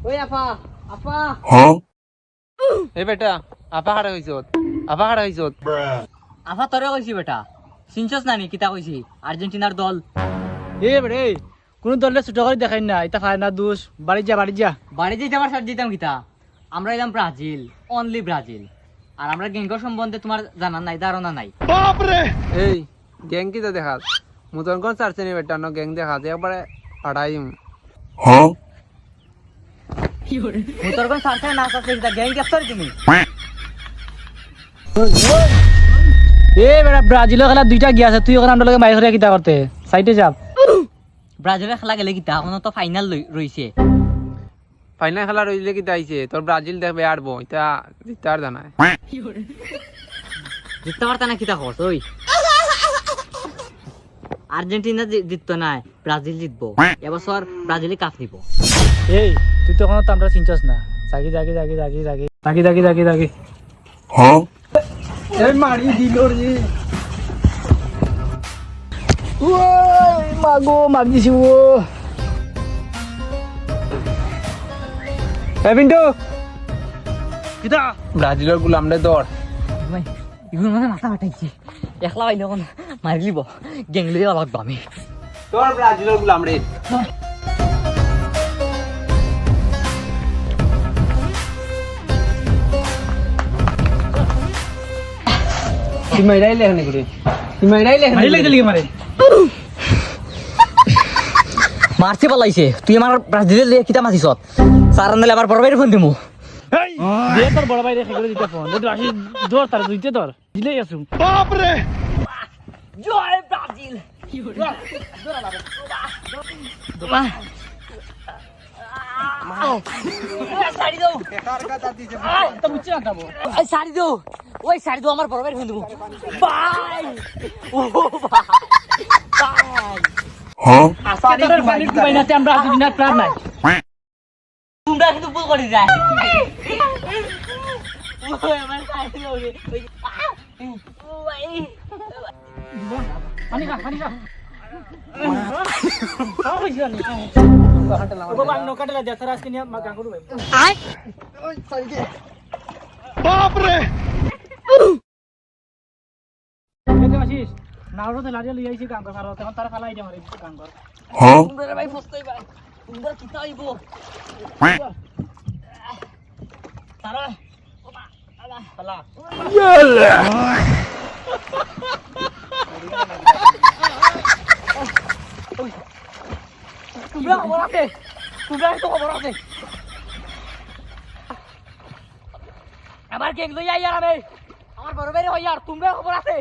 ওই আপা আপা এই বেটা আপা হারা হইছত আপা তোরে কইছি বেটা চিনছস নানি কিতা কইছি আর্জেন্টিনার দল এ বেড়ে কোন দলে ছোট করে দেখাই না এটা ফায় না দোষ বাড়ি যা বাড়ি যেতে আবার সাথ দিতাম কিতা আমরা এলাম ব্রাজিল অনলি ব্রাজিল আর আমরা গ্যাংগর সম্বন্ধে তোমার জানা নাই ধারণা নাই এই গ্যাং কি তো দেখাত মুতন কোন চারছে নি বেটা ন গ্যাং দেখাত একবারে আড়াইম তোর কোন সারছে না সারছে কিতা গ্যাং ক্যাপচার তুমি এ বেড়া ব্রাজিলের খেলা দুইটা গিয়া আছে তুই ওখানে আমরা মাই ধরে কিতা করতে সাইডে যাব ব্রাজিলের খেলা গেলে কিতা এখনো তো ফাইনাল রইছে ফাইনাল খেলা রইলে কি আইছে তোর ব্রাজিল দেখবে আড়বো এটা জিতার জানায় জিততে পারতা না কিতা খরচ ওই আর্জেন্টিনা জিততো না ব্রাজিল জিতবো এবছর ব্রাজিলে কাপ নিব এই তুই তো ওখানে তো আমরা চিনছস না জাগি এই মারি দিল রে ওই মাগো মাগিছি ও এ বিন্টু কিটা ব্রাজিলের গুলাম রে দর ভাই ইগুলো মানে মাথা ফাটাইছে একলা বাইলে কোন মারি লিব গ্যাংলে লাগবে আমি তোর ব্রাজিলের গুলাম রে সিমাইরাই লেখনে করে মারি লাগতে লিগে মারে মারছে পালাইছে তুই আমার ব্রাজিলের লিয়ে কিতা মাছিস সার আনলে আবার বড় বাইরে ফোন দিমু এই দে তোর বড় ভাই রেখে করে দিতে ফোন দে আসি ধর তার দুইতে ধর দিলেই আসু জয় ব্রাজিল ওই শাড়ি দাও আমার বড় ভাই ফোন দিমু বাই ও বাই আসাদের ফাইনাল কি বাইনাতে আমরা আর্জেন্টিনার প্ল্যান নাই তোমরা কিন্তু ভুল করে যায় ওই আমার শাড়ি দাও রে ওই পানি খা ওই জানি ও বাবা নকাটলা দে তার আজকে নিয়ে গান করব আয় দেখতে পাছিস নাওরতে লাড়িয়ে লই আইছি গান কর আর তখন তার ফালাই দে মারে গান কর তোমরা ভাই ফসতেই ভাই তোমরা কি চাইবো তারা ওবা আলা আলা তোমরা খবর আছে আবার কেক লই আই আর আমি আমার বড় বাইরে হই আর তোমরা খবর আছে